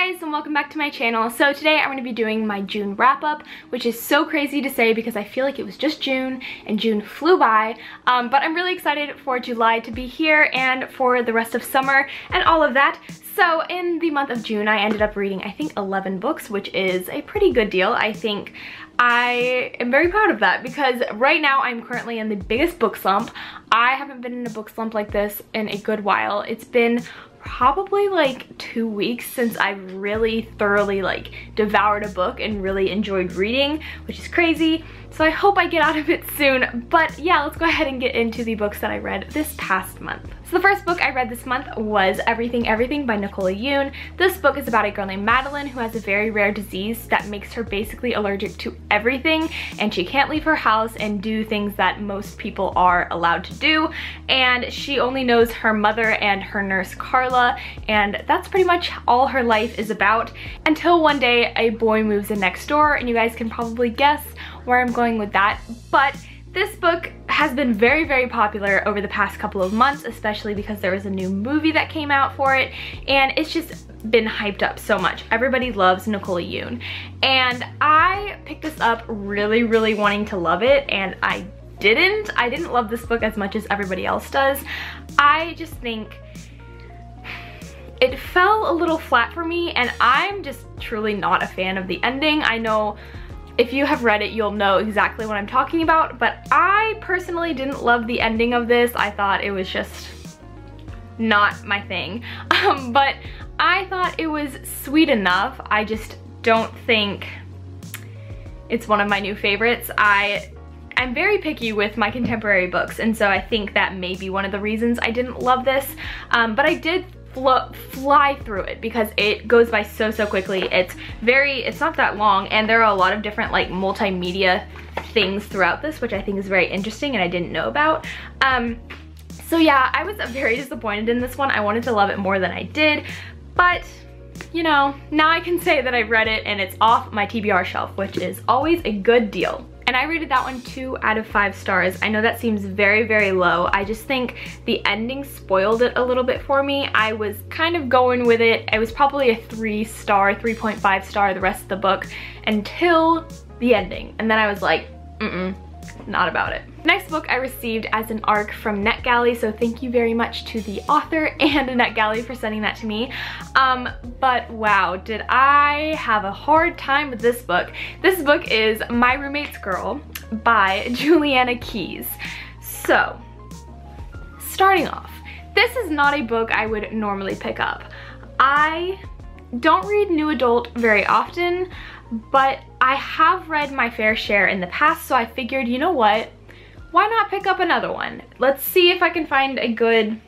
guys, and welcome back to my channel. So today I'm going to be doing my June wrap-up, which is so crazy to say because I feel like it was just June and June flew by, but I'm really excited for July to be here and for the rest of summer and all of that. So in the month of June, I ended up reading, I think, 11 books, which is a pretty good deal. I think I am very proud of that because right now I'm currently in the biggest book slump. I haven't been in a book slump like this in a good while. It's been probably like 2 weeks since I've really thoroughly devoured a book and really enjoyed reading, which is crazy. So I hope I get out of it soon. But yeah, let's go ahead and get into the books that I read this past month. So the first book I read this month was Everything Everything by Nicola Yoon. This book is about a girl named Madeline who has a very rare disease that makes her basically allergic to everything, and she can't leave her house and do things that most people are allowed to do, and she only knows her mother and her nurse Carla, and that's pretty much all her life is about until one day a boy moves in next door, and you guys can probably guess where I'm going with that. But this book has been very, very popular over the past couple of months, especially because there was a new movie that came out for it, and it's just been hyped up so much. Everybody loves Nicola Yoon, and I picked this up really, really wanting to love it, and I didn't love this book as much as everybody else does. I just think it fell a little flat for me, and I'm just truly not a fan of the ending. I know if you have read it, you'll know exactly what I'm talking about, but I personally didn't love the ending of this. I thought it was just not my thing, but I thought it was sweet enough. I just don't think it's one of my new favorites. I'm very picky with my contemporary books, and so I think that may be one of the reasons I didn't love this, but I did fly through it because it goes by so quickly. It's not that long, and there are a lot of different multimedia things throughout this, which I think is very interesting and I didn't know about. So yeah, I was very disappointed in this one. I wanted to love it more than I did, but you know, now I can say that I've read it and it's off my TBR shelf, which is always a good deal. And I rated that one 2 out of 5 stars. I know that seems very, very low. I just think the ending spoiled it a little bit for me. I was kind of going with it. It was probably a 3-star, 3.5 star the rest of the book until the ending. And then I was like, not about it. Next book I received as an ARC from NetGalley, so thank you very much to the author and NetGalley for sending that to me. But wow, did I have a hard time with this book. This book is My Roommate's Girl by Juliana Keyes. So, starting off, this is not a book I would normally pick up. I don't read new adult very often, but I have read my fair share in the past, so I figured, you know what? Why not pick up another one? Let's see if I can find a good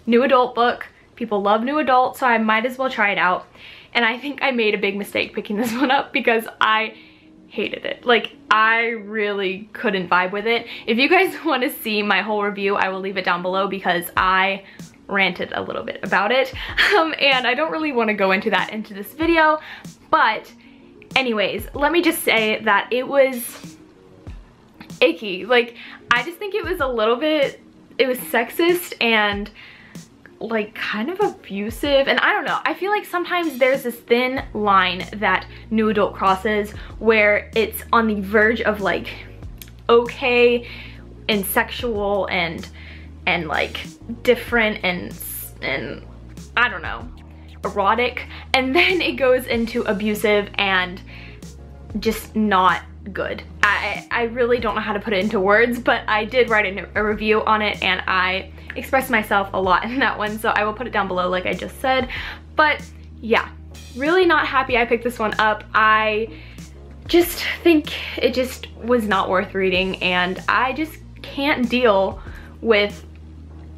new adult book. People love new adult, so I might as well try it out. And I think I made a big mistake picking this one up because I hated it. I really couldn't vibe with it. If you guys want to see my whole review, I will leave it down below because I ranted a little bit about it. And I don't really want to go into that into this video, but anyways, let me just say that it was icky. I just think it was a little bit, it was sexist and kind of abusive, and I don't know. I feel like sometimes there's this thin line that new adult crosses where it's on the verge of okay and sexual and different and I don't know, erotic, and then it goes into abusive and just not good. I really don't know how to put it into words, but I did write a review on it and I expressed myself a lot in that one, so I will put it down below like I just said. But yeah, really not happy I picked this one up. I just think it just was not worth reading, and I just can't deal with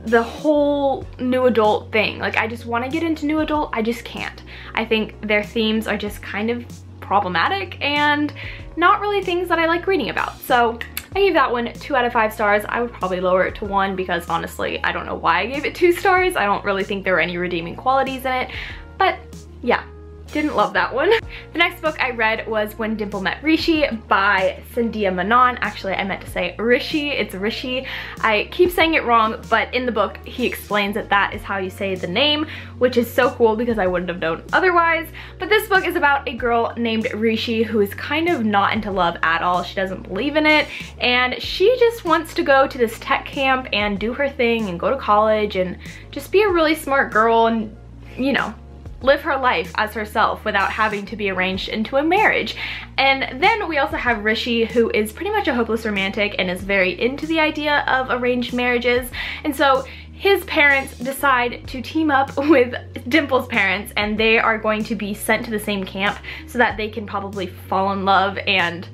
the whole new adult thing. I just want to get into new adult, I just can't. I think their themes are just kind of problematic and not really things that I like reading about. So I gave that one 2 out of 5 stars. I would probably lower it to 1 because honestly, I don't know why I gave it 2 stars. I don't really think there were any redeeming qualities in it, but yeah, didn't love that one. The next book I read was When Dimple Met Rishi by Sandhya Menon. Actually, I meant to say Rishi, it's Rishi. I keep saying it wrong, but in the book, he explains that that is how you say the name, which is so cool because I wouldn't have known otherwise. But this book is about a girl named Rishi who is kind of not into love at all. She doesn't believe in it, and she just wants to go to this tech camp and do her thing and go to college and just be a really smart girl and, you know, live her life as herself without having to be arranged into a marriage. And then we also have Rishi, who is pretty much a hopeless romantic and is very into the idea of arranged marriages. And so his parents decide to team up with Dimple's parents, and they are going to be sent to the same camp so that they can probably fall in love and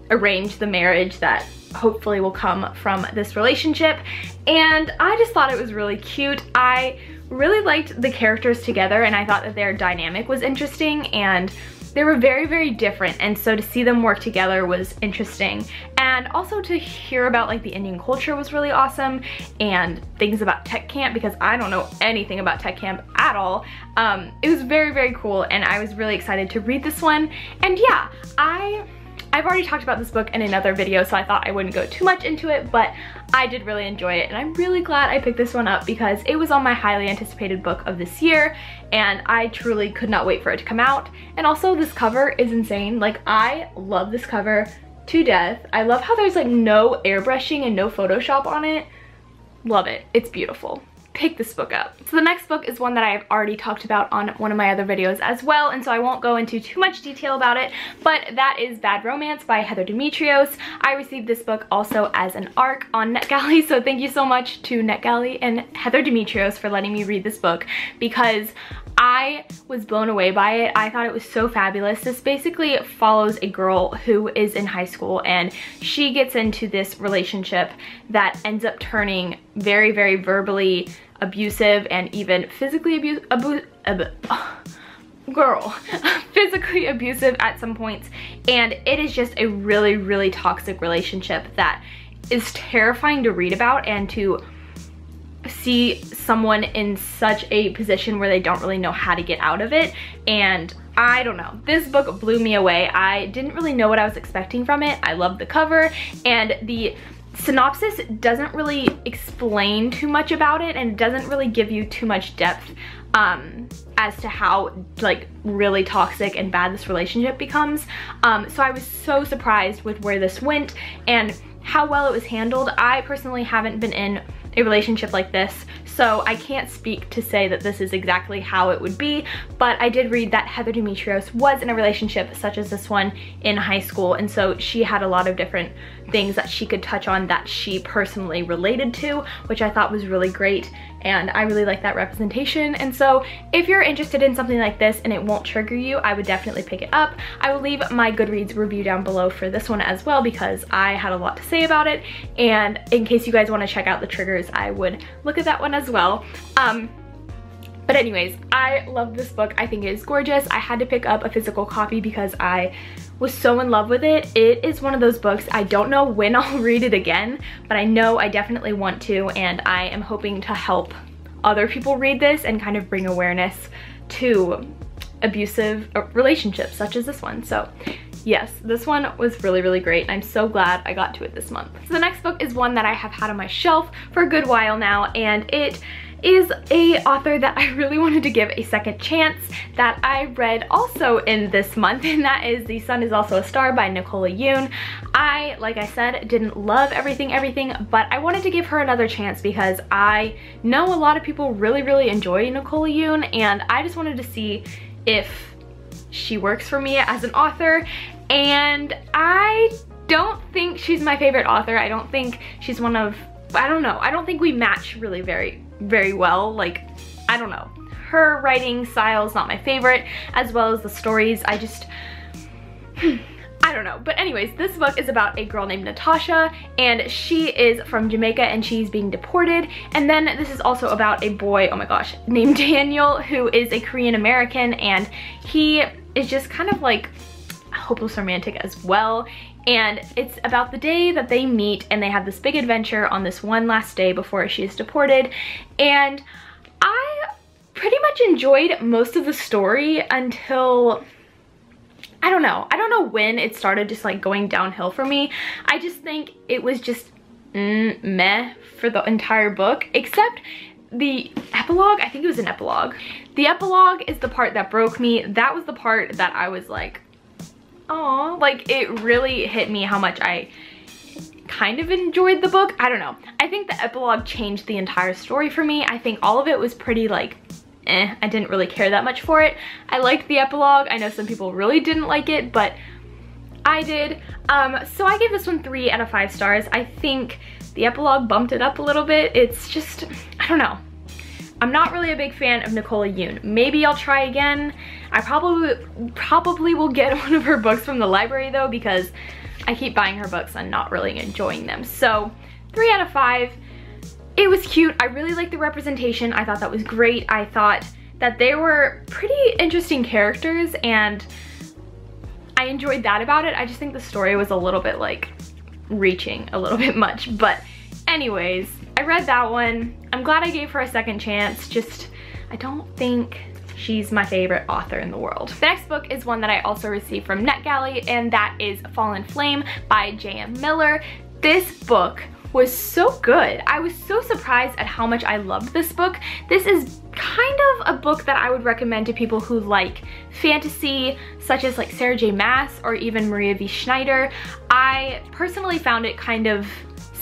arrange the marriage that hopefully will come from this relationship. And I just thought it was really cute. I really liked the characters together, and I thought that their dynamic was interesting, and they were very, very different, and so to see them work together was interesting. And also to hear about like the Indian culture was really awesome, and things about tech camp, because I don't know anything about tech camp at all. It was very, very cool, and I was really excited to read this one. And yeah, I've already talked about this book in another video, so I thought I wouldn't go too much into it, but I did really enjoy it, and I'm really glad I picked this one up because it was on my highly anticipated book of this year, and I truly could not wait for it to come out. And also, this cover is insane. Like, I love this cover to death. I love how there's like no airbrushing and no Photoshop on it. Love it. It's beautiful. Pick this book up. So the next book is one that I've already talked about on one of my other videos as well, and so I won't go into too much detail about it, but that is Bad Romance by Heather Demetrios. I received this book also as an ARC on NetGalley, so thank you so much to NetGalley and Heather Demetrios for letting me read this book because I was blown away by it. I thought it was so fabulous. This basically follows a girl who is in high school, and she gets into this relationship that ends up turning very, very verbally abusive and even physically physically abusive at some points. And it is just a really, really toxic relationship that is terrifying to read about and to see someone in such a position where they don't really know how to get out of it. And I don't know, this book blew me away. I didn't really know what I was expecting from it. I loved the cover, and the synopsis doesn't really explain too much about it, and doesn't really give you too much depth as to how like really toxic and bad this relationship becomes. So I was so surprised with where this went and how well it was handled. I personally haven't been in a relationship like this, so I can't speak to say that this is exactly how it would be, but I did read that Heather Demetrios was in a relationship such as this one in high school, and so she had a lot of different things that she could touch on that she personally related to, which I thought was really great, and I really like that representation. And so if you're interested in something like this and it won't trigger you, I would definitely pick it up. I will leave my Goodreads review down below for this one as well because I had a lot to say about it, and in case you guys want to check out the triggers, I would look at that one as well. But anyways, I love this book. I think it is gorgeous. I had to pick up a physical copy because I was so in love with it. It is one of those books, I don't know when I'll read it again, but I know I definitely want to, and I am hoping to help other people read this and kind of bring awareness to abusive relationships such as this one. So yes, this one was really, really great. I'm so glad I got to it this month. So the next book is one that I have had on my shelf for a good while now, and it is a author that I really wanted to give a second chance that I read also in this month, and that is The Sun Is Also a Star by Nicola Yoon. I, like I said, didn't love everything, but I wanted to give her another chance because I know a lot of people really, really enjoy Nicola Yoon, and I just wanted to see if she works for me as an author. And I don't think she's my favorite author. I don't think she's one of, I don't know, I don't think we match really very well. Like, I don't know, her writing style is not my favorite, as well as the stories. I just I don't know. But anyways, this book is about a girl named Natasha, and she is from Jamaica and she's being deported. And then this is also about a boy, oh my gosh, named Daniel, who is a Korean American, and he is just kind of like a hopeless romantic as well. And it's about the day that they meet and they have this big adventure on this one last day before she is deported. And I pretty much enjoyed most of the story until, I don't know when it started just like going downhill for me. I just think it was just meh for the entire book, except the epilogue. I think it was an epilogue. The epilogue is the part that broke me. That was the part that I was like, oh, like it really hit me how much I kind of enjoyed the book. I don't know. I think the epilogue changed the entire story for me. I think all of it was pretty like, I didn't really care that much for it. I liked the epilogue. I know some people really didn't like it, but I did. So I gave this one 3 out of 5 stars. I think the epilogue bumped it up a little bit. It's just, I don't know. I'm not really a big fan of Nicola Yoon. Maybe I'll try again. I probably will get one of her books from the library though, because I keep buying her books and not really enjoying them. So 3 out of 5. It was cute. I really liked the representation. I thought that was great. I thought that they were pretty interesting characters and I enjoyed that about it. I just think the story was a little bit like reaching a little bit much. But anyways, I read that one. I'm glad I gave her a second chance. Just, I don't think she's my favorite author in the world. The next book is one that I also received from NetGalley, and that is Fallen Flame by J.M. Miller. This book was so good. I was so surprised at how much I loved this book. This is kind of a book that I would recommend to people who like fantasy, such as like Sarah J. Maas or even Maria V. Schneider. I personally found it kind of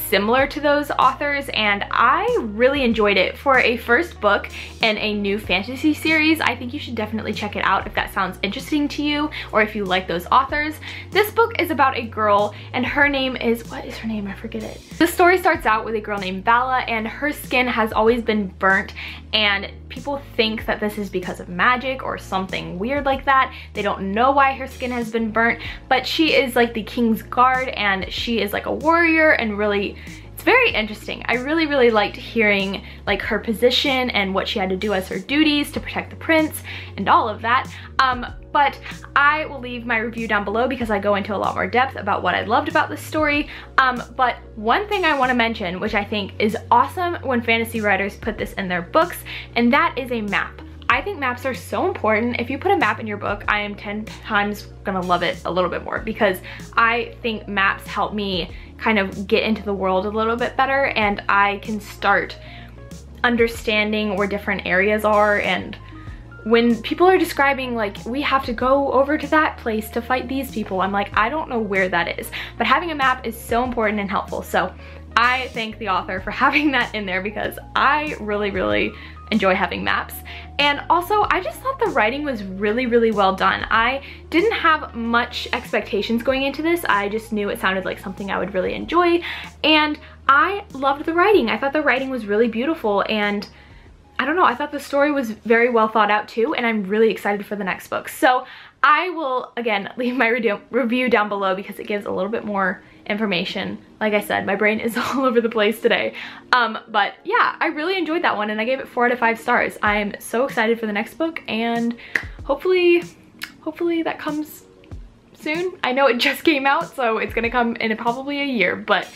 similar to those authors and I really enjoyed it. For a first book in a new fantasy series, I think you should definitely check it out if that sounds interesting to you or if you like those authors. This book is about a girl and her name is, what is her name? I forget it. The story starts out with a girl named Vala and her skin has always been burnt and people think that this is because of magic or something weird like that. They don't know why her skin has been burnt, but she is like the king's guard and she is like a warrior and really, it's very interesting. I really liked hearing like her position and what she had to do as her duties to protect the prince and all of that. But I will leave my review down below because I go into a lot more depth about what I loved about this story. But one thing I want to mention, which I think is awesome when fantasy writers put this in their books, and that is a map. I think maps are so important. If you put a map in your book, I am 10 times gonna love it a little bit more because I think maps help me kind of get into the world a little bit better and I can start understanding where different areas are. And when people are describing like, we have to go over to that place to fight these people, I'm like, I don't know where that is. But having a map is so important and helpful. So I thank the author for having that in there because I really enjoy having maps. And also, I just thought the writing was really well done. I didn't have much expectations going into this. I just knew it sounded like something I would really enjoy. And I loved the writing. I thought the writing was really beautiful and I don't know, I thought the story was very well thought out too, and I'm really excited for the next book. So I will, again, leave my review down below because it gives a little bit more information. Like I said, my brain is all over the place today. But yeah, I really enjoyed that one and I gave it 4 out of 5 stars. I'm so excited for the next book and hopefully that comes soon. I know it just came out, so it's gonna come in probably a year, but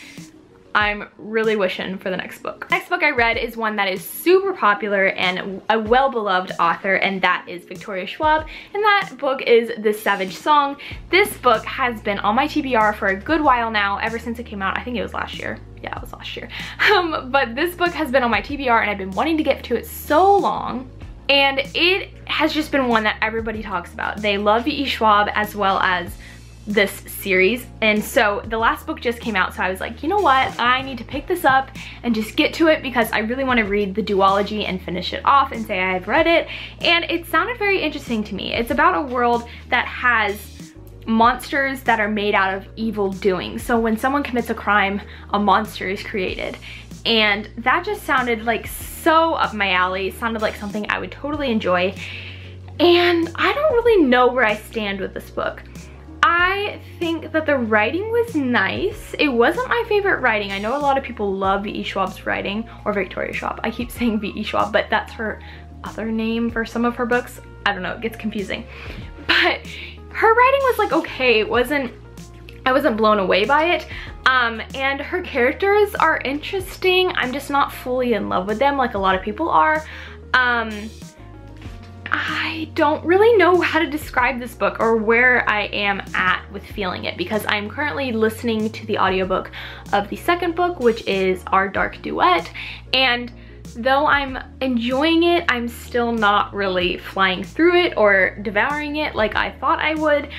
I'm really wishing for the next book. Next book I read is one that is super popular and a well-beloved author, and that is Victoria Schwab, and that book is The Savage Song. This book has been on my TBR for a good while now, ever since it came out. I think it was last year. Yeah, it was last year. But this book has been on my TBR and I've been wanting to get to it so long. And it has just been one that everybody talks about. They love V.E. Schwab as well as this series, and so the last book just came out, so I was like, you know what, I need to pick this up and just get to it because I really want to read the duology and finish it off and say I've read it. And it sounded very interesting to me. It's about a world that has monsters that are made out of evil doing. So when someone commits a crime, a monster is created, and that just sounded like so up my alley. It sounded like something I would totally enjoy, and I don't really know where I stand with this book. I think that the writing was nice. It wasn't my favorite writing. I know a lot of people love V.E. Schwab's writing, or Victoria Schwab. I keep saying V.E. Schwab, but that's her other name for some of her books. I don't know, it gets confusing. But her writing was like okay. I wasn't blown away by it. And her characters are interesting. I'm just not fully in love with them like a lot of people are. I don't really know how to describe this book or where I am at with feeling it, because I'm currently listening to the audiobook of the second book, which is Our Dark Duet, and though I'm enjoying it, I'm still not really flying through it or devouring it like I thought I would.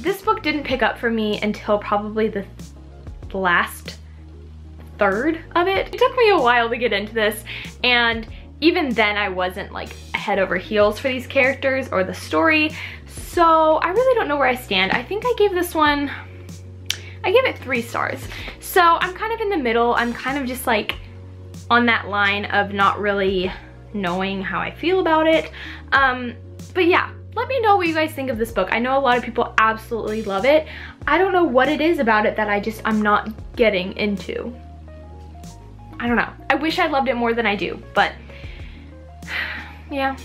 This book didn't pick up for me until probably the last third of it. It took me a while to get into this, and even then I wasn't like head over heels for these characters or the story, so I really don't know where I stand. I think I gave this one, I gave it 3 stars. So I'm kind of in the middle. I'm kind of just like on that line of not really knowing how I feel about it. But yeah, let me know what you guys think of this book. I know a lot of people absolutely love it. I don't know what it is about it that I'm not getting into. I don't know. I wish I loved it more than I do, but yeah,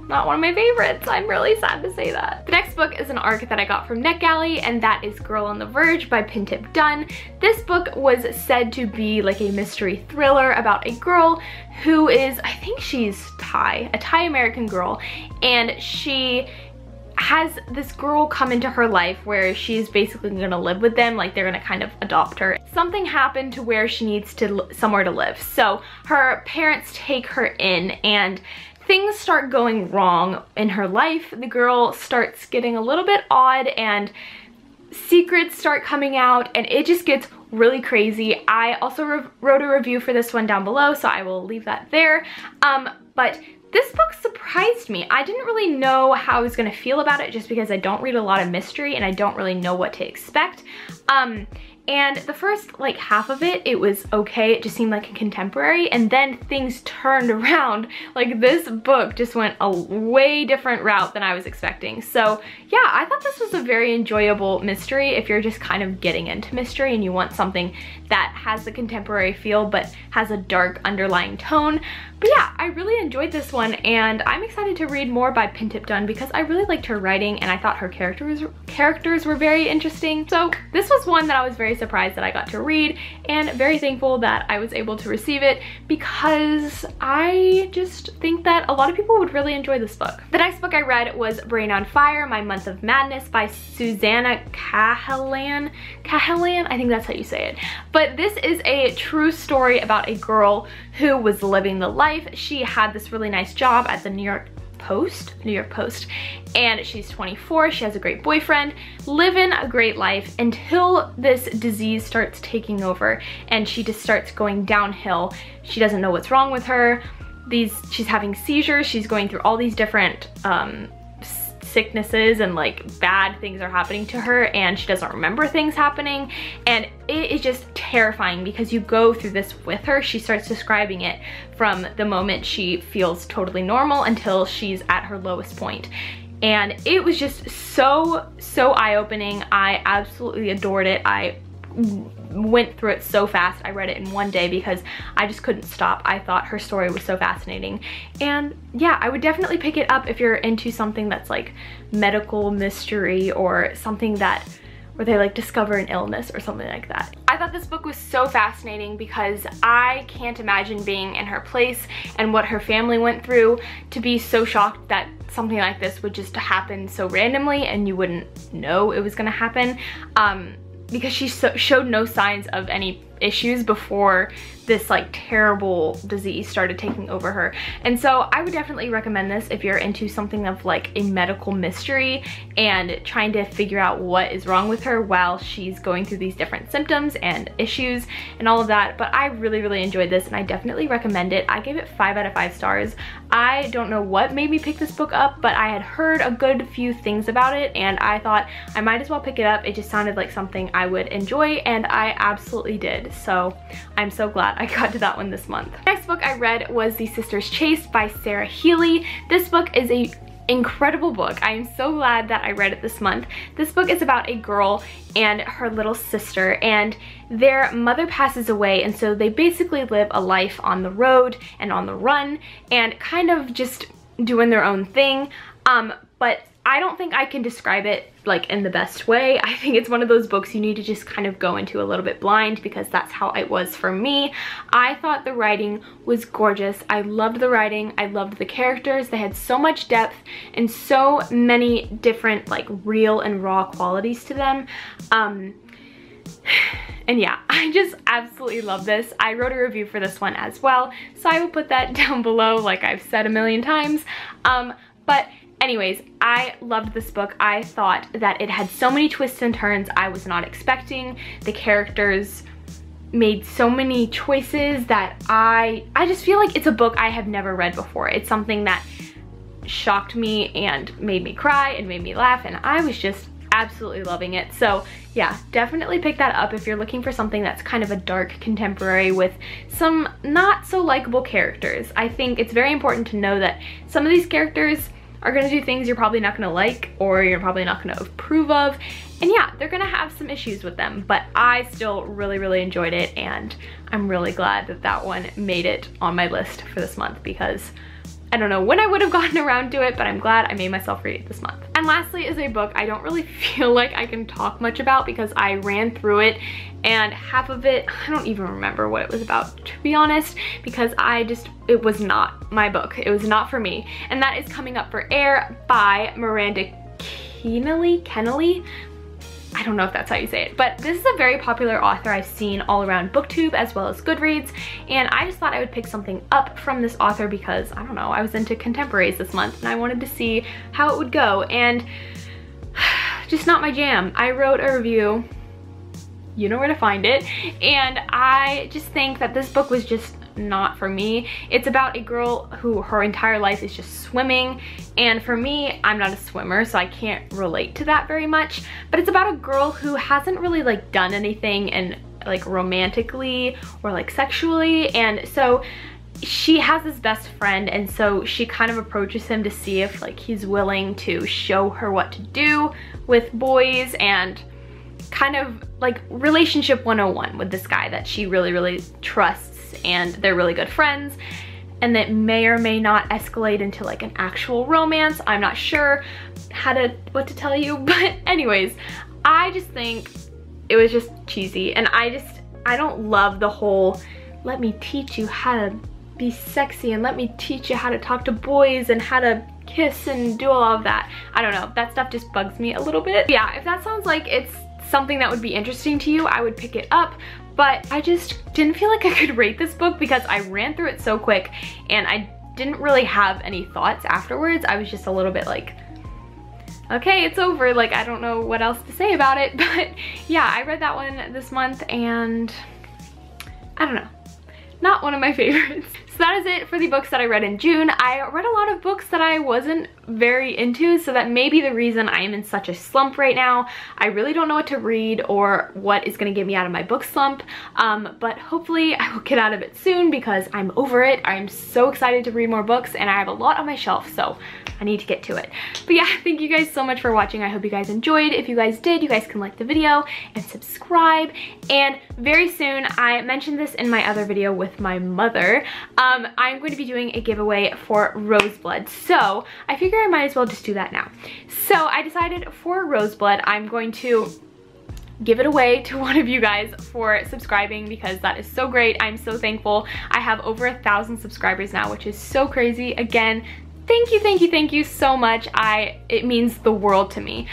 not one of my favorites. I'm really sad to say that. The next book is an ARC that I got from NetGalley, and that is Girl on the Verge by Pintip Dunn. This book was said to be like a mystery thriller about a girl who is, I think she's Thai, a Thai American girl, and she has this girl come into her life where she's basically gonna live with them, like they're gonna kind of adopt her. Something happened to where she needs somewhere to live, so her parents take her in, and things start going wrong in her life. The girl starts getting a little bit odd, and secrets start coming out, and it just gets really crazy. I also wrote a review for this one down below, so I will leave that there. But this book surprised me. I didn't really know how I was gonna feel about it, just because I don't read a lot of mystery and I don't really know what to expect. And the first like half of it, it was okay. It just seemed like a contemporary, and then things turned around. Like this book just went a way different route than I was expecting. So yeah, I thought this was a very enjoyable mystery if you're just kind of getting into mystery and you want something that has the contemporary feel but has a dark underlying tone. But yeah, I really enjoyed this one, and I'm excited to read more by Pintip Dunn because I really liked her writing, and I thought her characters were very interesting. So this was one that I was very surprised that I got to read, and very thankful that I was able to receive it, because I just think that a lot of people would really enjoy this book. The next book I read was Brain on Fire, My Month of Madness by Susanna Cahalan. Cahalan, I think that's how you say it. But this is a true story about a girl who was living the life. She had this really nice job at the New York Post, and she's 24, she has a great boyfriend, living a great life until this disease starts taking over, and she just starts going downhill. She doesn't know what's wrong with her. She's having seizures, she's going through all these different sicknesses, and like bad things are happening to her, and she doesn't remember things happening, and it is just terrifying because you go through this with her. She starts describing it from the moment she feels totally normal until she's at her lowest point. And it was just so eye-opening. I absolutely adored it. I went through it so fast. I read it in one day because I just couldn't stop. I thought her story was so fascinating. And yeah, I would definitely pick it up if you're into something that's like medical mystery, or something where they like discover an illness or something like that. I thought this book was so fascinating because I can't imagine being in her place and what her family went through, to be so shocked that something like this would just happen so randomly and you wouldn't know it was gonna happen. Because she showed no signs of any issues before this like terrible disease started taking over her. And so I would definitely recommend this if you're into something of like a medical mystery and trying to figure out what is wrong with her while she's going through these different symptoms and issues and all of that. But I really enjoyed this, and I definitely recommend it. I gave it 5 out of 5 stars. I don't know what made me pick this book up, but I had heard a good few things about it, and I thought I might as well pick it up. It just sounded like something I would enjoy, and I absolutely did. So I'm so glad I got to that one this month. The next book I read was The Sisters Chase by Sarah Healy. This book is an incredible book. I am so glad that I read it this month. This book is about a girl and her little sister, and their mother passes away, and so they basically live a life on the road and on the run and kind of just doing their own thing. but I don't think I can describe it like in the best way. I think it's one of those books you need to just kind of go into a little bit blind, because that's how it was for me. I thought the writing was gorgeous. I loved the writing. I loved the characters. They had so much depth and so many different like real and raw qualities to them. And yeah, I just absolutely love this. I wrote a review for this one as well, so I will put that down below like I've said a million times. But anyways, I loved this book. I thought that it had so many twists and turns I was not expecting. The characters made so many choices that I just feel like it's a book I have never read before. It's something that shocked me and made me cry and made me laugh, and I was just absolutely loving it. So yeah, definitely pick that up if you're looking for something that's kind of a dark contemporary with some not so likable characters. I think it's very important to know that some of these characters are gonna do things you're probably not gonna like, or you're probably not gonna approve of. And yeah, they're gonna have some issues with them, but I still really enjoyed it, and I'm really glad that that one made it on my list for this month, because I don't know when I would have gotten around to it, but I'm glad I made myself read it this month. And lastly is a book I don't really feel like I can talk much about, because I ran through it and half of it, I don't even remember what it was about, to be honest, because it was not my book. It was not for me. And that is Coming Up for Air by Miranda Kennelly. I don't know if that's how you say it, but this is a very popular author I've seen all around BookTube as well as Goodreads, and I just thought I would pick something up from this author because, I don't know, I was into contemporaries this month and I wanted to see how it would go, and just not my jam. I wrote a review, you know where to find it, and I just think that this book was just not for me. It's about a girl who her entire life is just swimming, and for me, I'm not a swimmer, so I can't relate to that very much, but it's about a girl who hasn't really like done anything and like romantically or like sexually, and so she has this best friend, and so she kind of approaches him to see if like he's willing to show her what to do with boys, and kind of like relationship 101 with this guy that she really trusts, and they're really good friends, and that may or may not escalate into like an actual romance. I'm not sure what to tell you, but anyways, I just think it was just cheesy, and I don't love the whole let me teach you how to be sexy and let me teach you how to talk to boys and how to kiss and do all of that. I don't know, that stuff just bugs me a little bit. Yeah, if that sounds like it's something that would be interesting to you, I would pick it up, but I just didn't feel like I could rate this book because I ran through it so quick and I didn't really have any thoughts afterwards. I was just a little bit like, okay, it's over, like I don't know what else to say about it. But yeah, I read that one this month and I don't know, not one of my favorites. So that is it for the books that I read in June. I read a lot of books that I wasn't very into, so that may be the reason I am in such a slump right now. I really don't know what to read or what is gonna get me out of my book slump, but hopefully I will get out of it soon because I'm over it. I'm so excited to read more books and I have a lot on my shelf, so I need to get to it. But yeah, thank you guys so much for watching. I hope you guys enjoyed. If you guys did, you guys can like the video and subscribe. And very soon, I mentioned this in my other video with my mother, I'm going to be doing a giveaway for Roseblood. So I figure I might as well just do that now. So I decided for Roseblood, I'm going to give it away to one of you guys for subscribing because that is so great. I'm so thankful. I have over 1,000 subscribers now, which is so crazy. Again, thank you so much. It means the world to me.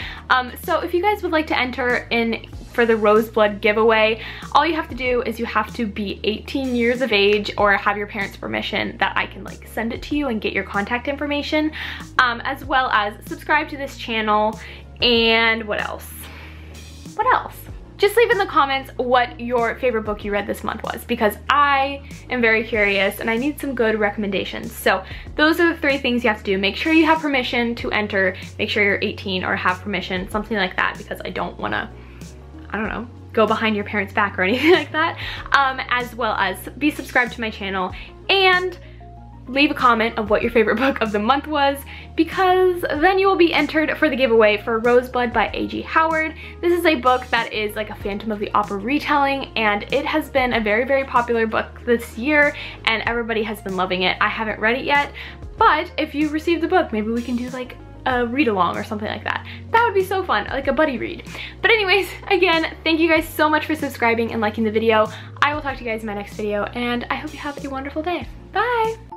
So if you guys would like to enter in for the Roseblood giveaway, all you have to do is you have to be 18 years of age or have your parents' permission that I can like send it to you and get your contact information, as well as subscribe to this channel. And what else? Just leave in the comments what your favorite book you read this month was, because I am very curious and I need some good recommendations. So those are the 3 things you have to do. Make sure you have permission to enter, make sure you're 18 or have permission, something like that, because I don't wanna, I don't know, go behind your parents' back or anything like that. As well as be subscribed to my channel and leave a comment of what your favorite book of the month was, because then you will be entered for the giveaway for Roseblood by A.G. Howard. This is a book that is like a Phantom of the Opera retelling, and it has been a very popular book this year and everybody has been loving it. I haven't read it yet, but if you receive the book, maybe we can do like a read along or something like that. That would be so fun, like a buddy read. But anyways, again, thank you guys so much for subscribing and liking the video. I will talk to you guys in my next video, and I hope you have a wonderful day. Bye!